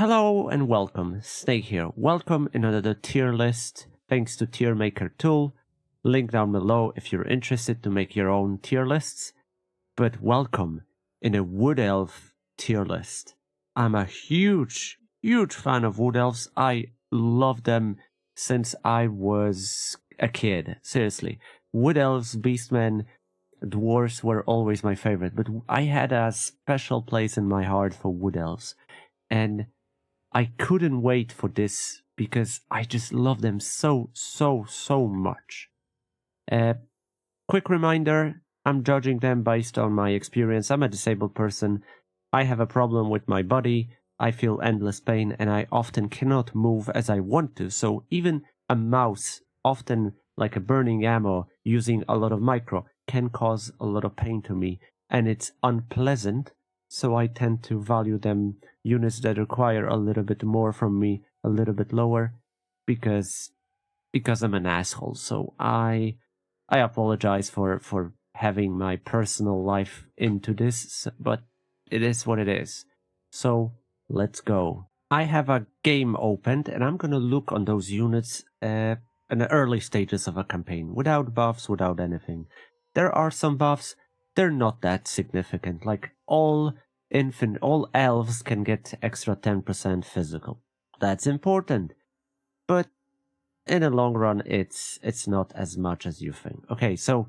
Hello and welcome, Snake here. Welcome in another tier list, thanks to Tier Maker tool. Link down below if you're interested to make your own tier lists. But welcome in a Wood Elf tier list. I'm a huge fan of Wood Elves. I love them since I was a kid, seriously. Wood Elves, Beastmen, Dwarves were always my favorite, but I had a special place in my heart for Wood Elves. And I couldn't wait for this because I just love them so much. Quick reminder, I'm judging them based on my experience. I'm a disabled person. I have a problem with my body. I feel endless pain and I often cannot move as I want to. So even a mouse, often like a burning ammo, using a lot of micro, can cause a lot of pain to me. And it's unpleasant. So I tend to value them units that require a little bit more from me, a little bit lower, because I'm an asshole. So I apologize for having my personal life into this, but it is what it is. So let's go. I have a game opened and I'm gonna look on those units in the early stages of a campaign, without buffs, without anything. There are some buffs. They're not that significant. Like all elves can get extra 10% physical. That's important. But in the long run, it's not as much as you think. Okay, so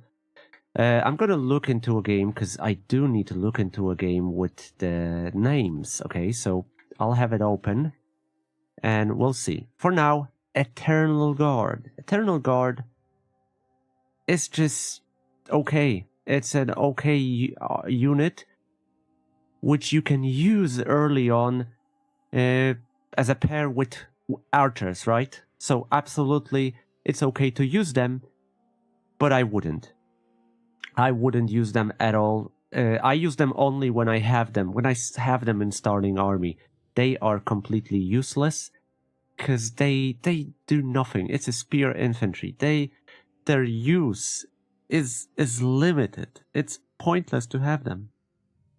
I'm gonna look into a game because I do need to look into a game with the names. Okay, so I'll have it open and we'll see. For now, Eternal Guard. Eternal Guard is just okay. It's an okay unit which you can use early on as a pair with archers, right? So absolutely, it's okay to use them, but I wouldn't. I wouldn't use them at all. I use them only when I have them. When I have them in starting army, they are completely useless because they do nothing. It's a spear infantry. Their use is limited. It's pointless to have them.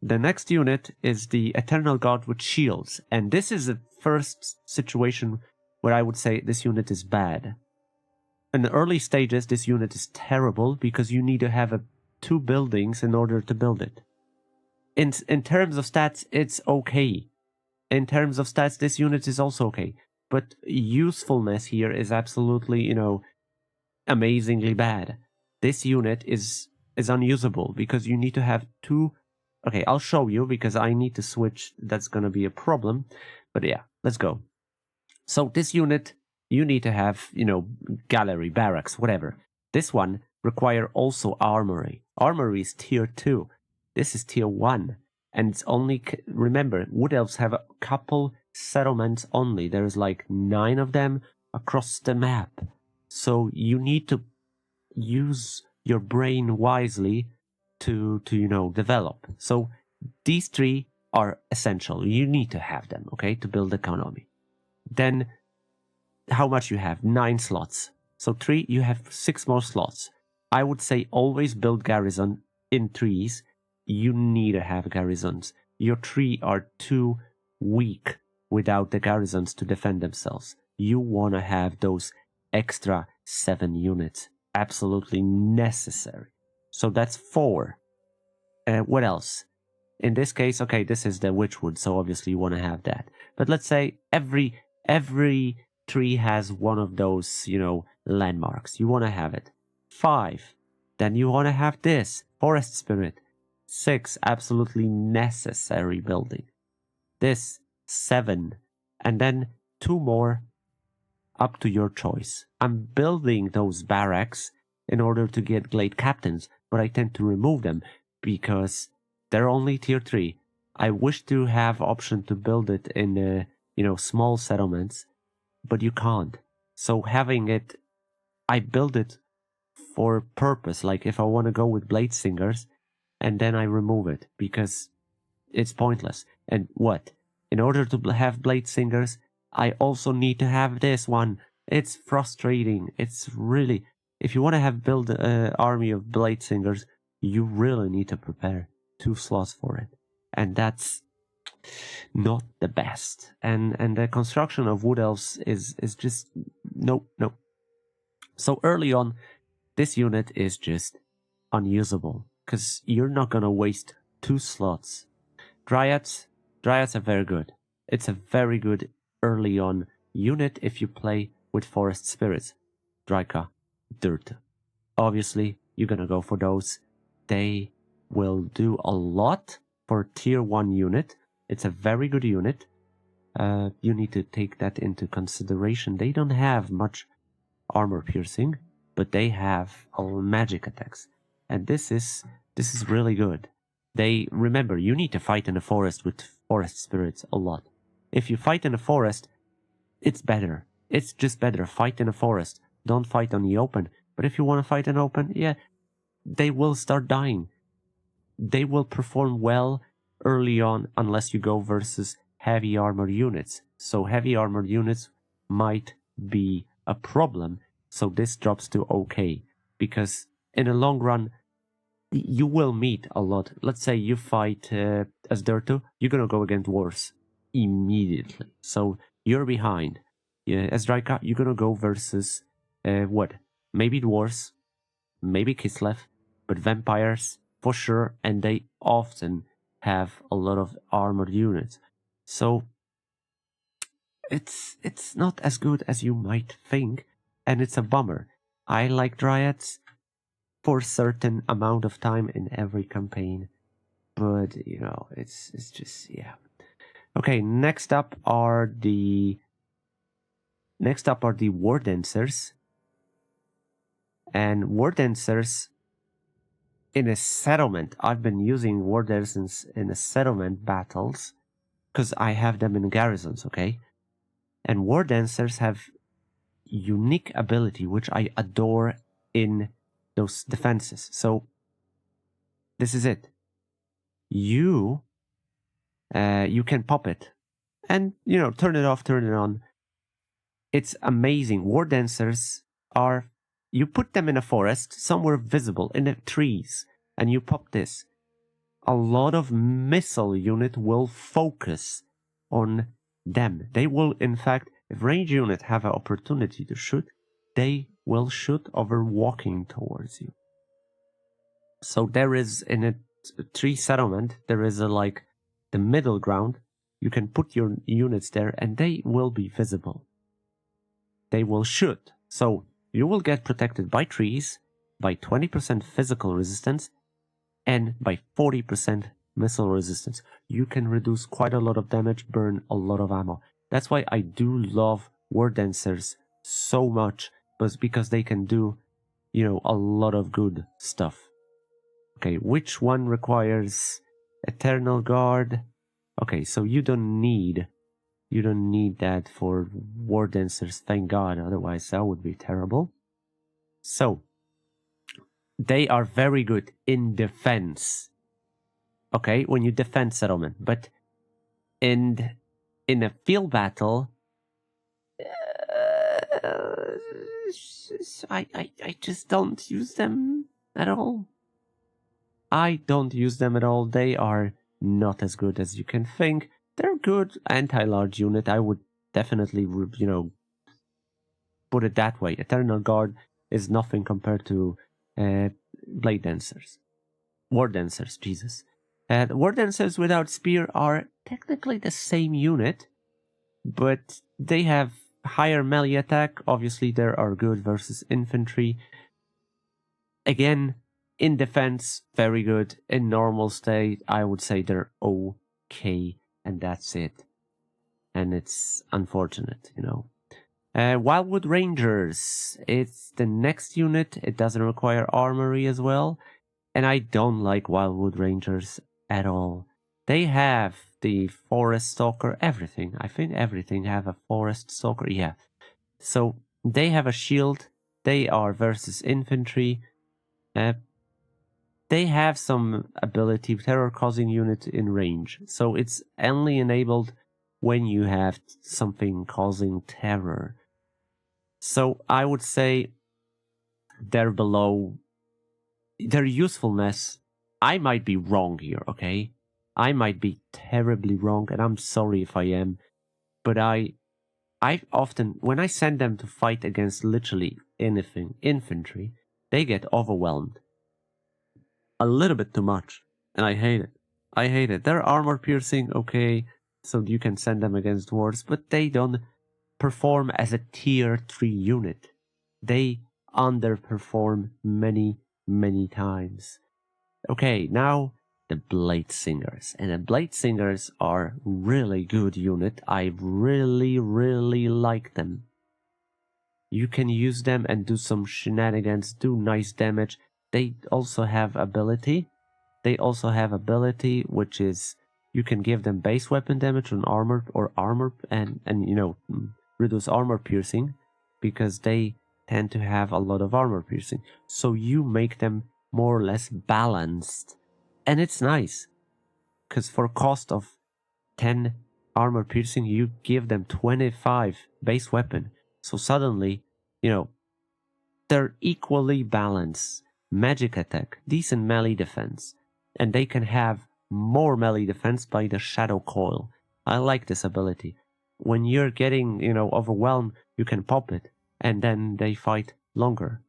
The next unit is the Eternal Guard with shields, and this is the first situation where I would say this unit is bad. In the early stages, this unit is terrible because you need to have two buildings in order to build it. In terms of stats, it's okay. In terms of stats, this unit is also okay. But usefulness here is absolutely, amazingly bad. This unit is unusable because you need to have two. Okay, I'll show you because I need to switch. That's going to be a problem. But yeah, let's go. So this unit, you need to have, gallery, barracks, whatever. This one require also armory. Armory is tier 2. This is tier 1. And it's only, remember, Wood Elves have a couple settlements only. There's like 9 of them across the map. So you need to use your brain wisely to develop. So these 3 are essential. You need to have them, okay, to build economy. Then how much you have? 9 slots. So 3, you have 6 more slots. I would say always build garrison in 3s. You need to have garrisons. Your 3 are too weak without the garrisons to defend themselves. You want to have those extra 7 units. Absolutely necessary. So that's 4. What else? In this case, okay, this is the Witchwood, so obviously you want to have that. But let's say every tree has one of those, landmarks. You want to have it. 5. Then you want to have this, Forest Spirit. 6, absolutely necessary building. This, 7. And then 2 more, up to your choice. I'm building those barracks in order to get Glade Captains, but I tend to remove them because they're only tier 3. I wish to have option to build it in, small settlements, but you can't. So having it, I build it for purpose. Like if I want to go with Blade Singers, and then I remove it because it's pointless. And what? In order to have Blade Singers, I also need to have this one. It's frustrating. It's really, if you want to build an army of Blade Singers, you really need to prepare 2 slots for it. And that's not the best. And the construction of Wood Elves is just no. So early on, this unit is just unusable because you're not gonna waste 2 slots. Dryads are very good. It's a very good early on unit if you play with Forest Spirits. Dryka, Dirt. Obviously, you're gonna go for those. They will do a lot for tier 1 unit. It's a very good unit. You need to take that into consideration. They don't have much armor piercing, but they have all magic attacks. And this is really good. Remember, you need to fight in the forest with Forest Spirits a lot. If you fight in the forest, it's better. It's just better. Fight in the forest. Don't fight on the open. But if you want to fight in open, yeah, they will start dying. They will perform well early on unless you go versus heavy armor units. So heavy armor units might be a problem. So this drops to okay. Because in the long run, you will meet a lot. Let's say you fight as Dirtu, you're going to go against dwarves immediately. So you're behind. As Draika, you're going to go versus what? Maybe dwarves, maybe Kislev, but vampires for sure, and they often have a lot of armored units. So it's not as good as you might think, and it's a bummer. I like Dryads for a certain amount of time in every campaign, but you know, it's just, yeah. Okay, next up are the War Dancers. And War Dancers in a settlement, I've been using War Dancers in a settlement battles because I have them in garrisons, okay? And War Dancers have unique ability which I adore in those defenses. So this is it. You can pop it and, you know, turn it off, turn it on. It's amazing. War Dancers are, you put them in a forest, somewhere visible, in the trees, and you pop this. A lot of missile unit will focus on them. They will, in fact, if range unit have an opportunity to shoot, they will shoot over walking towards you. So there is, in a tree settlement, there is like the middle ground. You can put your units there and they will be visible. They will shoot. So you will get protected by trees, by 20% physical resistance, and by 40% missile resistance. You can reduce quite a lot of damage, burn a lot of ammo. That's why I do love War Dancers so much, but because they can do, you know, a lot of good stuff. Okay, which one requires Eternal Guard? Okay, so you don't need that for War Dancers, thank God, otherwise that would be terrible. So, they are very good in defense. Okay, when you defend settlement, but in a field battle, I just don't use them at all. I don't use them at all. They are not as good as you can think. They're good anti-large unit. I would definitely, you know, put it that way. Eternal Guard is nothing compared to Blade Dancers. War Dancers, Jesus. War Dancers without Spear are technically the same unit, but they have higher melee attack. Obviously, they are good versus infantry. Again, in defense, very good. In normal state, I would say they're okay, and that's it. And it's unfortunate, you know. Wildwood Rangers, it's the next unit. It doesn't require armory as well. And I don't like Wildwood Rangers at all. They have the Forest Stalker, everything. I think everything have a Forest Stalker, yeah. So they have a shield. They are versus infantry. They have some ability, terror causing unit in range. So it's only enabled when you have something causing terror. So I would say they're below their usefulness. I might be wrong here, okay? I might be terribly wrong, and I'm sorry if I am, but I often, when I send them to fight against literally anything, infantry, they get overwhelmed. A little bit too much, and I hate it. I hate it. They're armor piercing, okay, so you can send them against dwarves, but they don't perform as a tier 3 unit. They underperform many, many times. Okay, now the Blade Singers. And the Blade Singers are really good unit. I really, really like them. You can use them and do some shenanigans, do nice damage. They also have ability. Which is you can give them base weapon damage on armor and you know, reduce armor piercing because they tend to have a lot of armor piercing. So you make them more or less balanced. And it's nice because for cost of 10 armor piercing, you give them 25 base weapon. So suddenly, you know, they're equally balanced. Magic attack, decent melee defense, and they can have more melee defense by the Shadow Coil. I like this ability. When you're getting, you know, overwhelmed, you can pop it, and then they fight longer.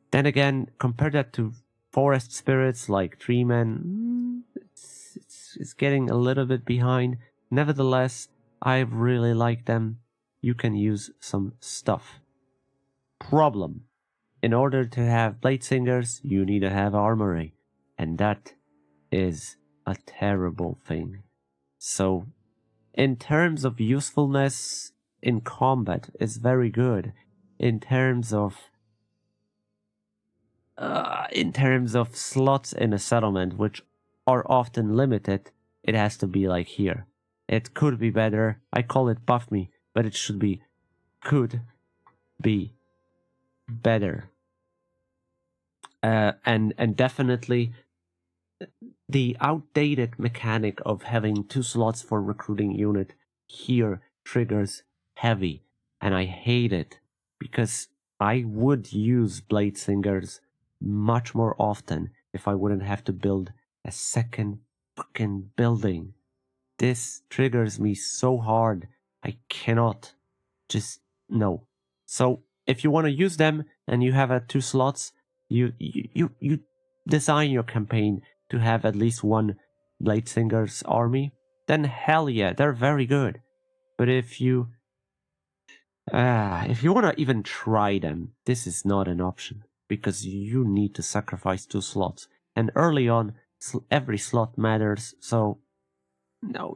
Then again, compare that to Forest Spirits like Tree Men. It's getting a little bit behind. Nevertheless, I really like them. You can use some stuff. Problem. In order to have Blade Singers, you need to have armory. And that is a terrible thing. So, in terms of usefulness in combat, it's very good. In terms of slots in a settlement, which are often limited, it has to be like here. It could be better. I call it buff me, but it should be could be better. And definitely the outdated mechanic of having 2 slots for recruiting unit here triggers heavy, and I hate it because I would use Blade Singers much more often if I wouldn't have to build a second fucking building. This triggers me so hard. I cannot just no. So if you want to use them and you have 2 slots, you design your campaign to have at least 1 Blade Singers army, then hell yeah, they're very good. But if you want to even try them, this is not an option because you need to sacrifice 2 slots, and early on every slot matters. So no,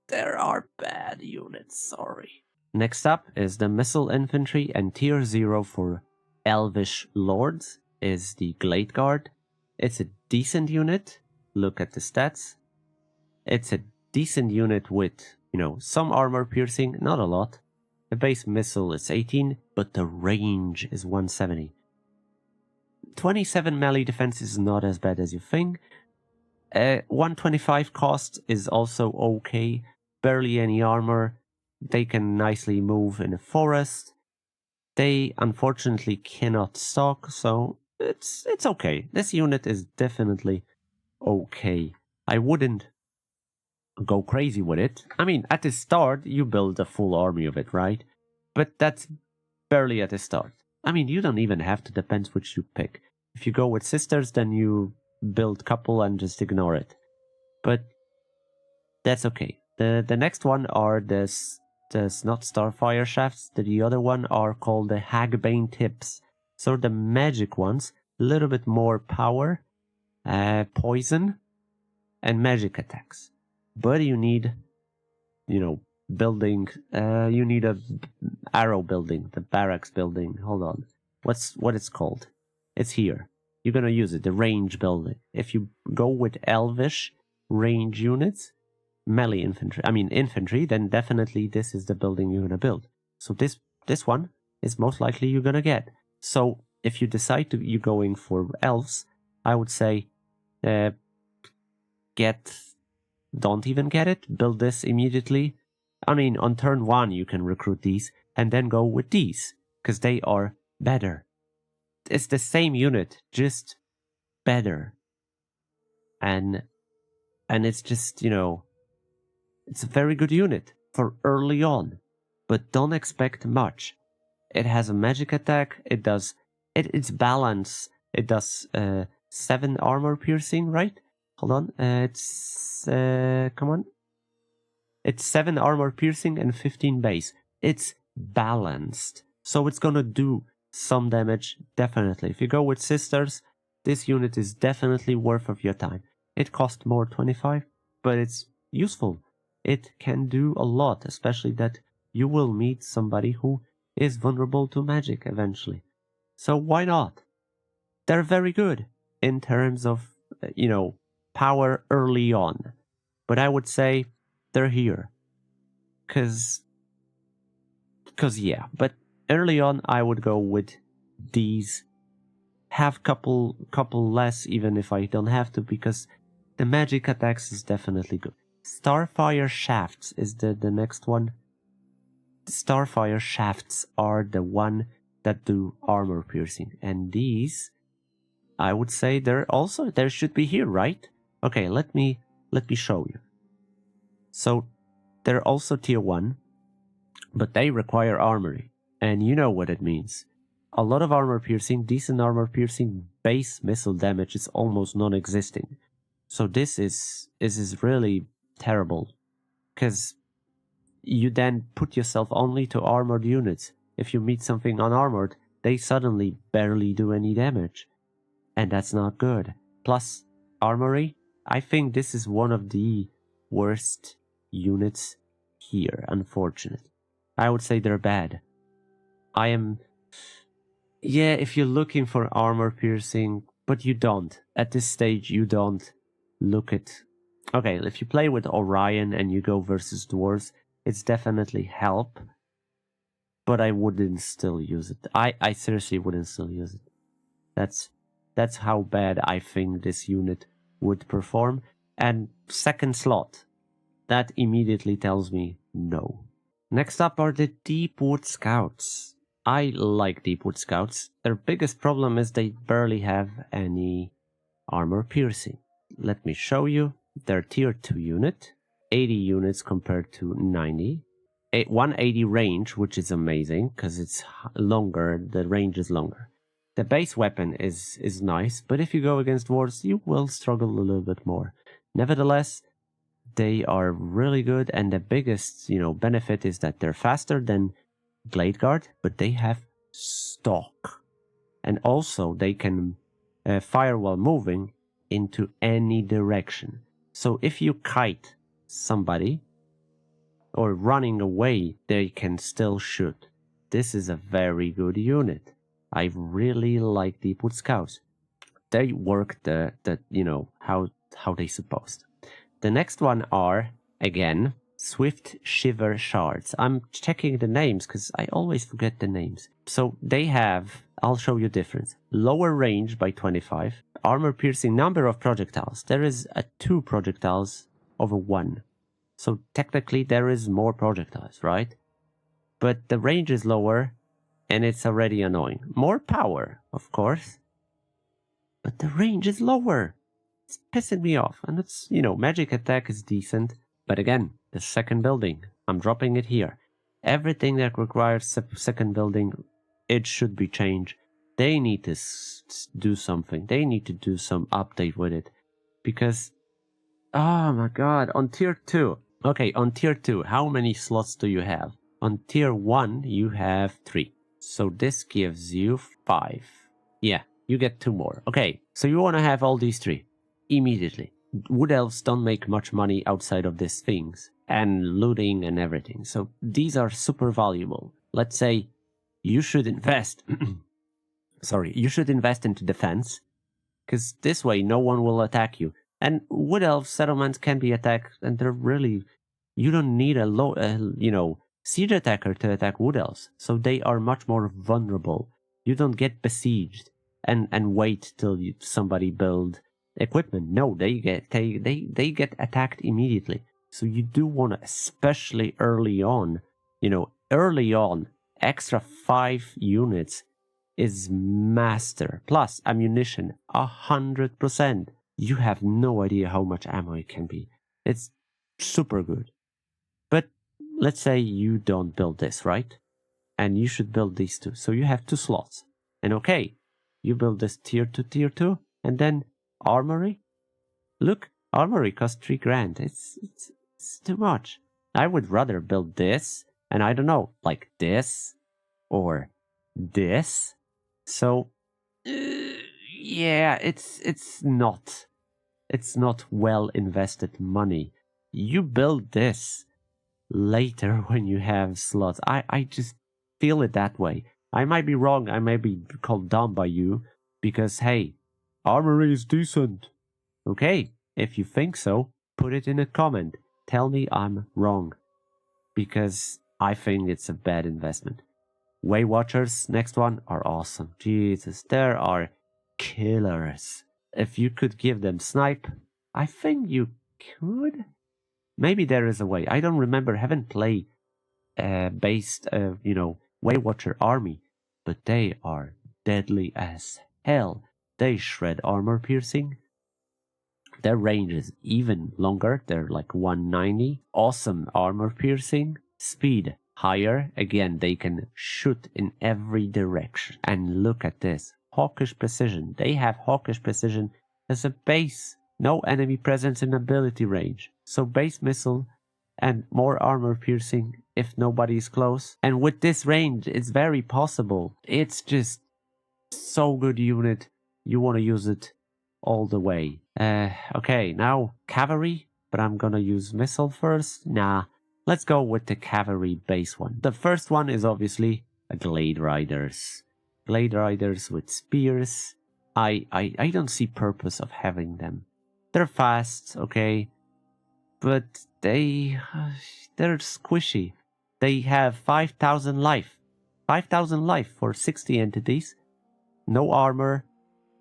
there are bad units. Sorry. Next up is the Missile Infantry, and tier 0 for Elvish Lords is the Glade Guard. It's a decent unit. Look at the stats. It's a decent unit with, you know, some armor piercing, not a lot. The base missile is 18, but the range is 170. 27 melee defense is not as bad as you think. 125 cost is also okay. Barely any armor. They can nicely move in a forest. They unfortunately cannot stalk, so it's okay. This unit is definitely okay. I wouldn't go crazy with it. I mean, at the start, you build a full army of it, right? But that's barely at the start. I mean, you don't even have to, depends which you pick. If you go with sisters, then you build couple and just ignore it. But that's okay. The next one are this not Starfire Shafts. The other one are called the Hagbane Tips. So the magic ones, a little bit more power, poison, and magic attacks. But you need, you know, building. You need a arrow building, the barracks building. Hold on, what it's called? It's here. You're gonna use it. The range building. If you go with Elvish range units, melee infantry, then definitely this is the building you're gonna build. So this one is most likely you're gonna get. So if you decide to you going for elves, I would say, don't even get it. Build this immediately. I mean, on turn 1 you can recruit these and then go with these because they are better. It's the same unit, just better. And And it's just, it's a very good unit for early on. But don't expect much. It has a magic attack. It's balance. It does 7 armor piercing, right? Hold on. Come on. It's 7 armor piercing and 15 base. It's balanced. So it's gonna do some damage, definitely. If you go with sisters, this unit is definitely worth of your time. It costs more, 25, but it's useful. It can do a lot, especially that you will meet somebody who is vulnerable to magic eventually. So why not? They're very good in terms of, power early on. But I would say they're here. But early on I would go with these. Have couple less even if I don't have to, because the magic attacks is definitely good. Starfire Shafts is the next one. Starfire Shafts are the one that do armor piercing, and these, I would say there should be here, right? Okay, let me show you. So they're also tier 1, but they require armory, and you know what it means. A lot of armor piercing, decent armor piercing, base missile damage is almost non-existing. So this is really terrible, because you then put yourself only to armored units. If you meet something unarmored, they suddenly barely do any damage. And that's not good. Plus, armory, I think this is one of the worst units here, unfortunately. I would say they're bad. If you're looking for armor piercing, but you don't. At this stage, you don't look at... Okay, if you play with Orion and you go versus dwarves, it's definitely help. But I wouldn't still use it. I seriously wouldn't still use it. That's how bad I think this unit would perform. And second slot, that immediately tells me no. Next up are the Deepwood Scouts. I like Deepwood Scouts. Their biggest problem is they barely have any armor piercing. Let me show you. They're tier 2 unit, 80 units compared to 90. 180 range, which is amazing because it's longer, the range is longer. The base weapon is nice, but if you go against dwarves, you will struggle a little bit more. Nevertheless, they are really good, and the biggest, benefit is that they're faster than Blade Guard, but they have stock. And also, they can fire while moving into any direction. So if you kite somebody or running away, they can still shoot. This is a very good unit. I really like Deepwood Scouts. They work how they supposed. The next one are, again, Swift Shiver Shards. I'm checking the names because I always forget the names. So they have, I'll show you difference. Lower range by 25. Armor piercing number of projectiles. There is 2 projectiles over 1. So technically there is more projectiles, right? But the range is lower and it's already annoying. More power, of course. But the range is lower. It's pissing me off. And it's, magic attack is decent. But again, the second building, I'm dropping it here. Everything that requires second building, it should be changed. They need to do something. They need to do some update with it. Because, oh my god, on tier 2. Okay, on tier 2, how many slots do you have? On tier 1, you have 3. So this gives you 5. Yeah, you get 2 more. Okay, so you want to have all these 3 immediately. Wood Elves don't make much money outside of these things and looting and everything. So these are super valuable. Let's say you should invest. You should invest into defense, because this way no one will attack you. And Wood Elf settlements can be attacked, and they're really... You don't need a siege attacker to attack Wood Elves, so they are much more vulnerable. You don't get besieged and wait till somebody build equipment. No, they get attacked immediately. So you do want to, especially early on, extra 5 units is master. Plus ammunition, 100%. you have no idea how much ammo it can be. It's super good. But let's say you don't build this, right? And you should build these two. So you have 2 slots. And okay, you build this tier 2, and then armory. Look, armory costs 3 grand. It's too much. I would rather build this, and I don't know, like this or this. So yeah, it's not well invested money. You build this later when you have slots. I just feel it that way. I might be wrong. I might be called dumb by you because, hey, armory is decent. Okay, if you think so, put it in a comment. Tell me I'm wrong because I think it's a bad investment. Way Watchers, next one, are awesome. Jesus, there are killers. If you could give them snipe, I think you could. Maybe there is a way. I don't remember. Haven't played based, Way Watcher army, but they are deadly as hell. They shred armor piercing. Their range is even longer. They're like 190. Awesome armor piercing. Speed higher. Again, they can shoot in every direction. And look at this. Hawkish precision. They have hawkish precision as a base. No enemy presence in ability range. So base missile and more armor piercing if nobody is close. And with this range, it's very possible. It's just so good unit. You want to use it all the way. Okay, now cavalry, but I'm gonna use missile first. Nah, let's go with the cavalry base one. The first one is obviously a Glade Riders. Glade Riders with spears. I don't see purpose of having them. They're fast, okay, but they're squishy. They have 5,000 life. 5,000 life for 60 entities. No armor.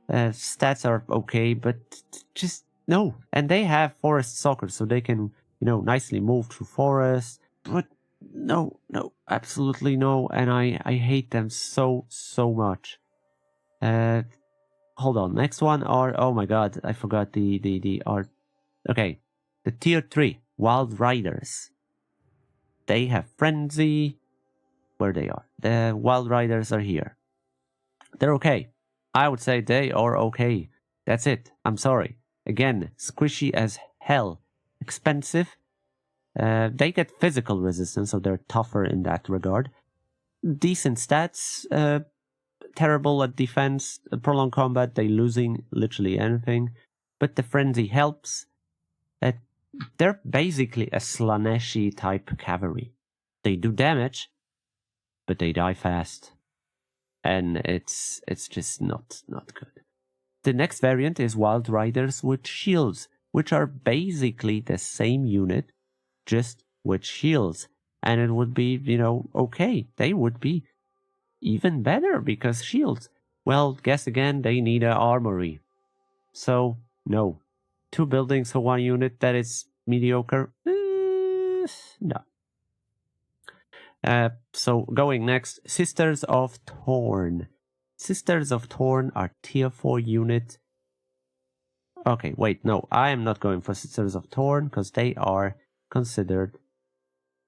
Stats are okay, but just no. And they have forest soccer, so they can, nicely move through forest. But no, absolutely no. And I hate them so much. Hold on. Next one are, oh my god, I forgot the art. Okay, the tier 3 Wild Riders. They have frenzy. Where they are? The Wild Riders are here. They're okay. I would say they are okay. That's it. I'm sorry. Again, squishy as hell. Expensive. They get physical resistance, so they're tougher in that regard. Decent stats. Terrible at defense. Prolonged combat, they losing literally anything. But the frenzy helps. They're basically a Slaneshi type cavalry. They do damage, but they die fast. And it's just not good. The next variant is Wild Riders with shields, which are basically the same unit, just with shields. And it would be, okay. They would be even better because shields. Well, guess again, they need an armory. So, no. 2 buildings for 1 unit, that is mediocre. No. So going next, Sisters of Thorn. Sisters of Thorn are tier 4 unit. Okay, wait, no, I am not going for Sisters of Thorn because they are considered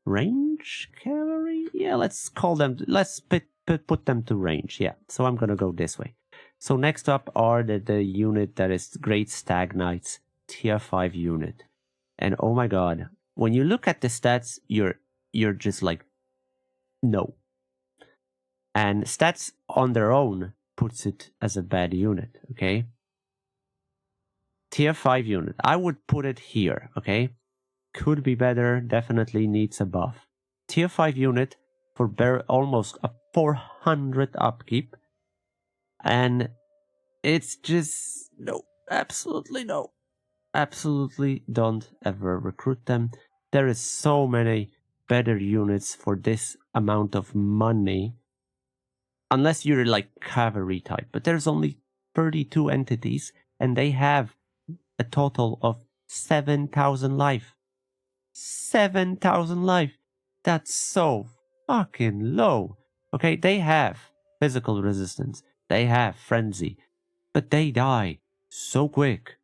range cavalry. Yeah, let's call them. Let's put them to range. Yeah, so I'm gonna go this way. So next up are the unit that is Great Stag Knights, tier 5 unit. And oh my god, when you look at the stats, you're just like, no. And stats on their own puts it as a bad unit, okay? Tier 5 unit. I would put it here, okay? Could be better, definitely needs a buff. Tier 5 unit for almost a 400 upkeep. And it's just, no, absolutely no. Absolutely don't ever recruit them. There is so many better units for this amount of money. Unless you're like cavalry type. But there's only 32 entities. And they have a total of 7,000 life. 7,000 life. That's so fucking low. Okay, they have physical resistance. They have frenzy. But they die so quick.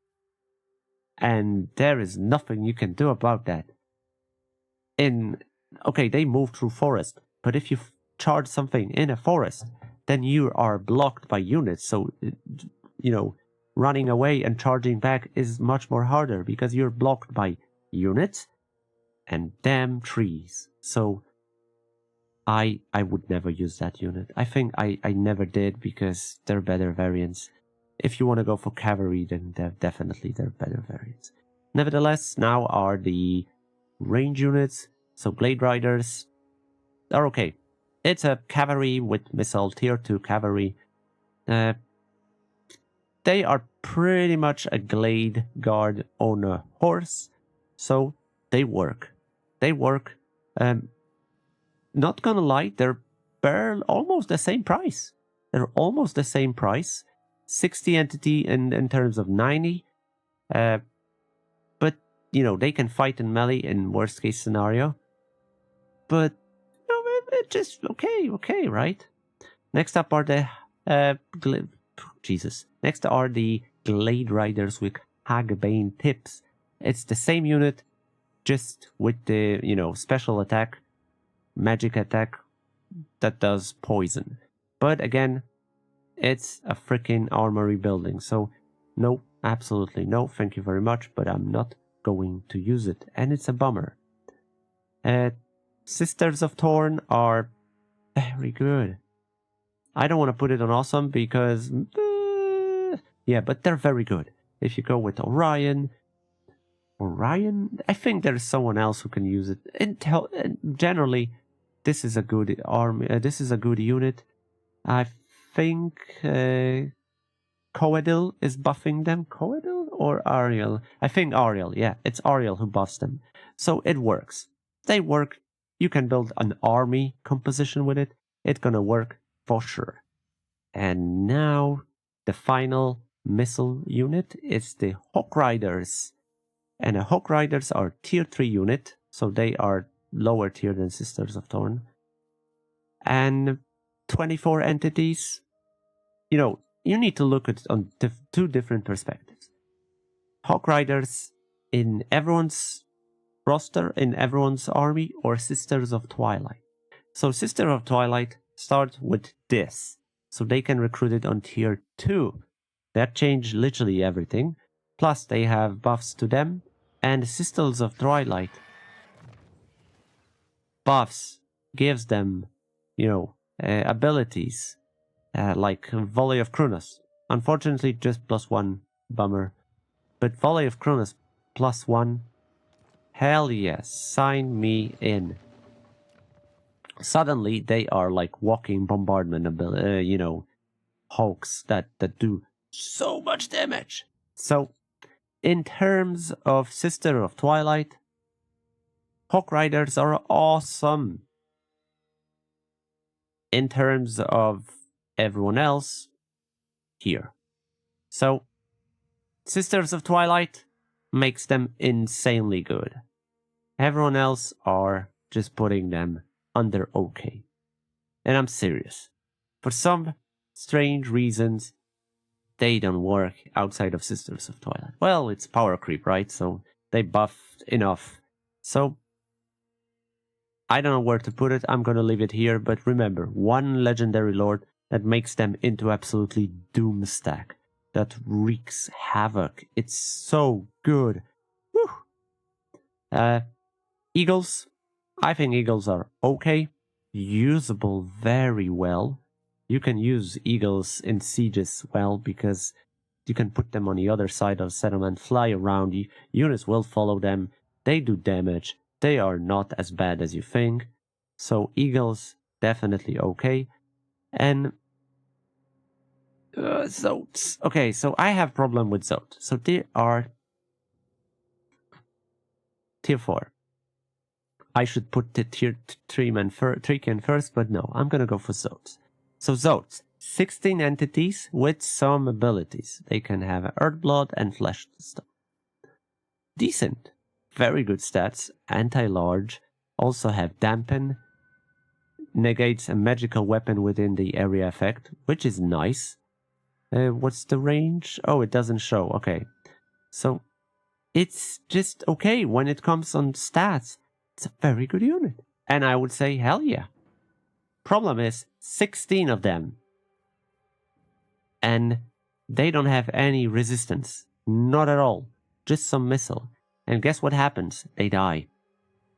and there is nothing you can do about that. Okay, they move through forest, but if you charge something in a forest, then you are blocked by units. So, running away and charging back is much more harder because you're blocked by units and damn trees. So I would never use that unit. I think I never did because they're better variants. If you want to go for cavalry, then they're better variants. Nevertheless, now are the range units. So Glade Riders are okay. It's a cavalry with missile, tier 2 cavalry. They are pretty much a Glade Guard on a horse. So they work. Not gonna lie, they're almost the same price. 60 entity in terms of 90. But, they can fight in melee in worst case scenario. But, it's just okay, right? Next up are the, Next are the Glade Riders with Hagbane tips. It's the same unit, just with the, special attack, magic attack that does poison. But again, it's a freaking armory building. So, no, absolutely no, thank you very much, but I'm not going to use it. And it's a bummer. Sisters of Thorn are very good. I don't want to put it on awesome because... yeah, but they're very good. If you go with Orion, I think there's someone else who can use it. Generally, this is a good army. This is a good unit. I think Coadil is buffing them. Coadil or Ariel? I think Ariel. Yeah, it's Ariel who buffs them. So it works. They work. You can build an army composition with it. It's gonna work for sure. And now the final missile unit is the Hawk Riders. And the Hawk Riders are tier 3 unit, so they are lower tier than Sisters of Thorn. And 24 entities. You need to look at on two different perspectives. Hawk Riders in everyone's roster, in everyone's army, or Sisters of Twilight. So Sister of Twilight start with this. So they can recruit it on tier 2. That changed literally everything. Plus they have buffs to them. And Sisters of Twilight buffs gives them, abilities like Volley of Kronos. Unfortunately, just +1, bummer. But Volley of Kronos +1, hell yes, sign me in. Suddenly, they are like walking bombardment hulks that do so much damage. So, in terms of Sister of Twilight, Hawk Riders are awesome. In terms of everyone else, here. So, Sisters of Twilight makes them insanely good. Everyone else are just putting them under okay. And I'm serious. For some strange reasons, they don't work outside of Sisters of Twilight. Well, it's power creep, right? So they buffed enough. So I don't know where to put it. I'm gonna leave it here. But remember, one legendary lord that makes them into absolutely doom stack. That wreaks havoc. It's so good. Woo! Eagles. I think eagles are okay. Usable very well. You can use eagles in sieges well because you can put them on the other side of settlement, fly around. Units will follow them. They do damage. They are not as bad as you think. So eagles, definitely okay. And Zotes. Okay, so I have problem with Zote. So they are tier 4. I should put the tier 3 kin first, but no, I'm gonna go for Zotes. So Zotes, 16 entities with some abilities. They can have Earthblood and Flesh Stone. Decent. Very good stats. Anti-large. Also have Dampen. Negates a magical weapon within the area effect, which is nice. What's the range? Oh, it doesn't show. Okay. So it's just okay when it comes on stats. It's a very good unit. And I would say, hell yeah. Problem is, 16 of them. And they don't have any resistance. Not at all. Just some missile. And guess what happens? They die.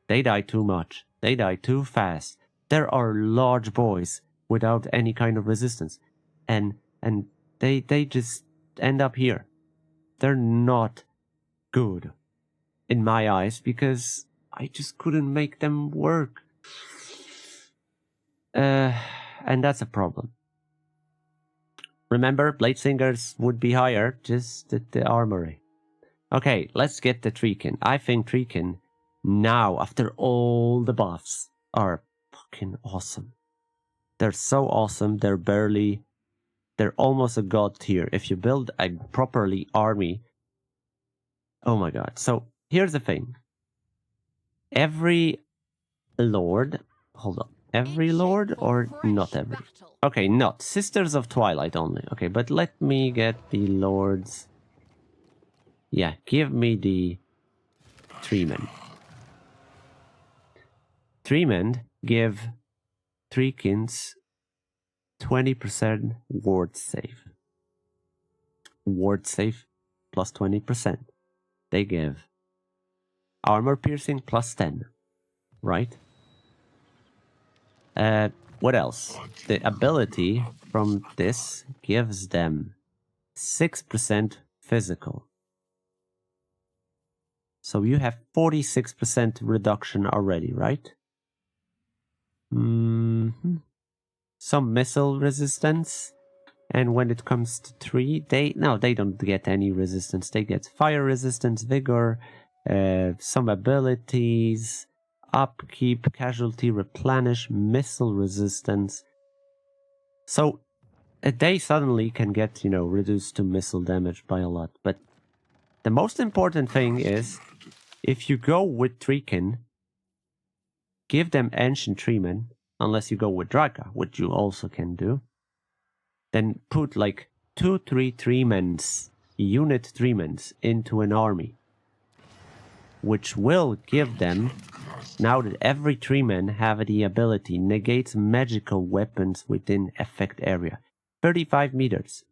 They die too much. They die too fast. There are large boys without any kind of resistance. And they just end up here. They're not good in my eyes because I just couldn't make them work. And that's a problem. Remember, Blade Singers would be higher, just at the armory. Okay, let's get the Treekin. I think Treekin, now, after all the buffs, are fucking awesome. They're so awesome, they're almost a god tier. If you build a properly army, oh my god. So, here's the thing. Every lord, hold on. Every lord or not every? Okay, not. Sisters of Twilight only. Okay, but let me get the lords. Yeah, give me the Treemen. Treemen give Treekins 20% ward save. Ward save plus 20%. They give armor piercing plus 10. Right? What else? The ability from this gives them 6% physical. So you have 46% reduction already, right? Some missile resistance. And when it comes to 3, they don't get any resistance. They get fire resistance, vigor, some abilities, upkeep, casualty, replenish, missile resistance. So they suddenly can get, reduced to missile damage by a lot. But the most important thing is, if you go with Treekin, give them Ancient Treemen, unless you go with Draka, which you also can do. Then put like 2-3 Treemens, unit Treemens, into an army. Which will give them, now that every Treeman have the ability, negates magical weapons within effect area. 35 meters.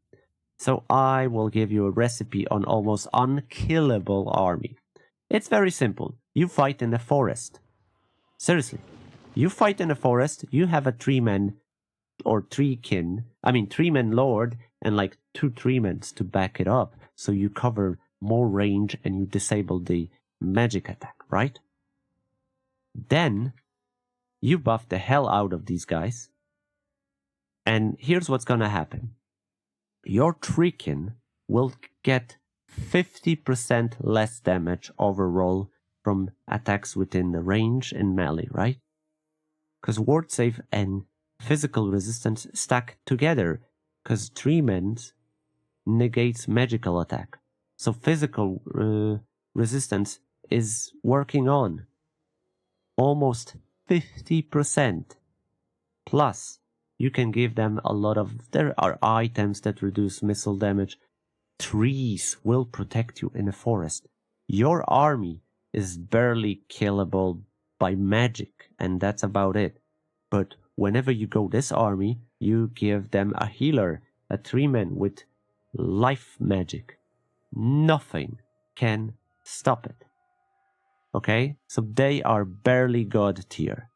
So I will give you a recipe on almost unkillable army. It's very simple. You fight in a forest. Seriously. You fight in a forest, you have a Treeman or Treekin, Treeman Lord, and like 2 Treemans to back it up. So you cover more range and you disable the magic attack, right? Then you buff the hell out of these guys. And here's what's gonna happen. Your Treekin will get 50% less damage overall from attacks within the range and melee, right? Because ward save and physical resistance stack together, because Treemen negates magical attack. So physical resistance is working on almost 50%. Plus, you can give them a lot of... There are items that reduce missile damage. Trees will protect you in a forest. Your army is barely killable by magic, and that's about it. But whenever you go this army, you give them a healer, a Treeman with life magic. Nothing can stop it. Okay? So they are barely god tier.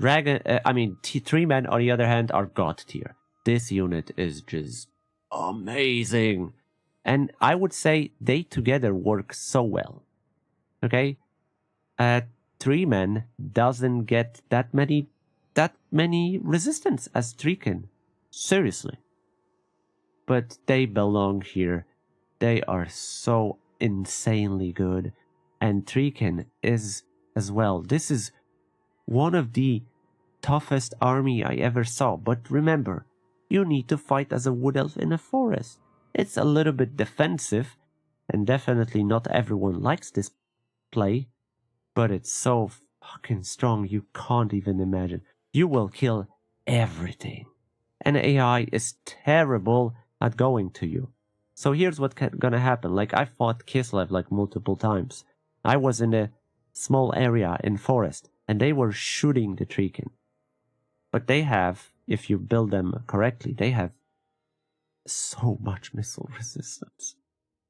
Treemen, on the other hand, are god tier. This unit is just amazing. And I would say they together work so well. Okay? Treeman doesn't get that many resistance as Treekin. Seriously. But they belong here. They are so insanely good. And Treekin is as well. This is one of the toughest army I ever saw. But remember, you need to fight as a Wood Elf in a forest. It's a little bit defensive. And definitely not everyone likes this play. But it's so fucking strong, you can't even imagine. You will kill everything. And AI is terrible at going to you. So here's what's gonna happen. Like, I fought Kislev like multiple times. I was in a small area in forest, and they were shooting the Treekin. But they have, if you build them correctly, they have so much missile resistance.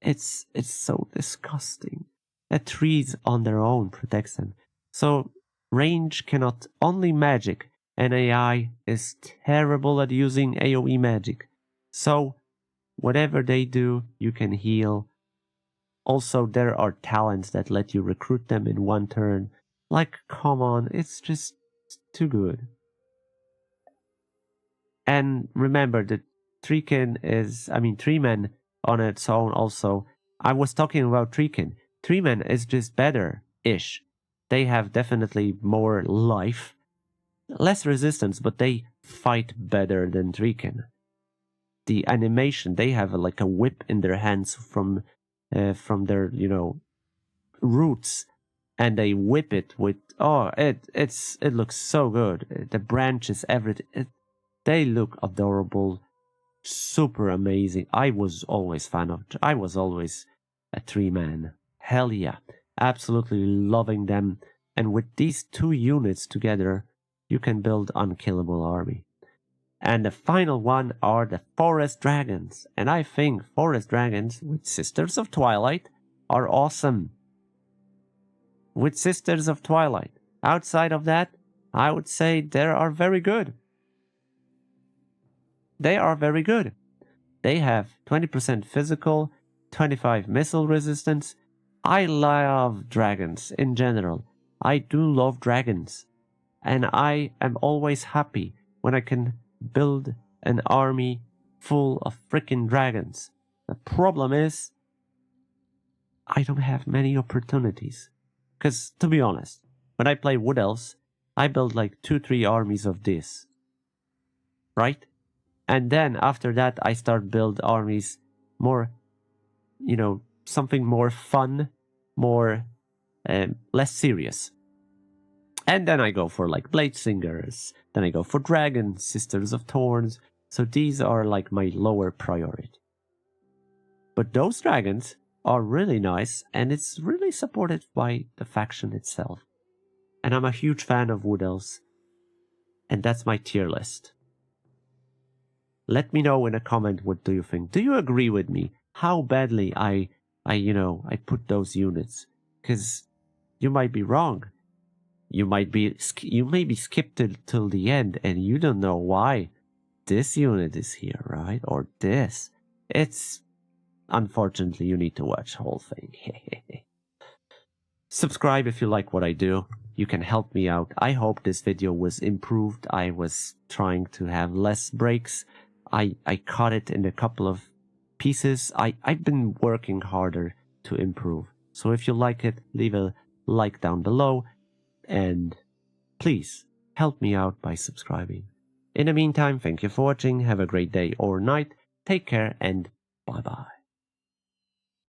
It's so disgusting. A trees on their own protects them. So range cannot, only magic, and AI is terrible at using AoE magic. So whatever they do, you can heal. Also, there are talents that let you recruit them in one turn. Like, come on, it's just too good. And remember that Treekin is, Treeman on its own also. I was talking about Treekin. Treeman is just better-ish. They have definitely more life, less resistance, but they fight better than Treekin. The animation, they have like a whip in their hands from their, roots, and they whip it with, it looks so good. The branches, everything, they look adorable, super amazing. I was always a tree man. Hell yeah, absolutely loving them. And with these two units together, you can build unkillable army. And the final one are the Forest Dragons. And I think Forest Dragons with Sisters of Twilight are awesome. With Sisters of Twilight. Outside of that, I would say they are very good. They are very good. They have 20% physical, 25 missile resistance. I love dragons in general. I do love dragons. And I am always happy when I can build an army full of freaking dragons. The problem is, I don't have many opportunities. Because, to be honest, when I play Wood Elves, I build like 2-3 armies of this. Right? And then after that, I start build armies more, something more fun, more, less serious. And then I go for like Blade Singers, then I go for Dragons, Sisters of Thorns. So these are like my lower priority. But those dragons are really nice, and it's really supported by the faction itself. And I'm a huge fan of Wood Elves. And that's my tier list. Let me know in a comment, what do you think? Do you agree with me? How badly I put those units? Because you might be wrong. You may be skipped till the end, and you don't know why this unit is here, right? Or this. It's, unfortunately, you need to watch the whole thing. Subscribe if you like what I do. You can help me out. I hope this video was improved. I was trying to have less breaks. I cut it in a couple of pieces. I've been working harder to improve. So if you like it, leave a like down below. And please help me out by subscribing. In the meantime, thank you for watching. Have a great day or night. Take care and bye-bye.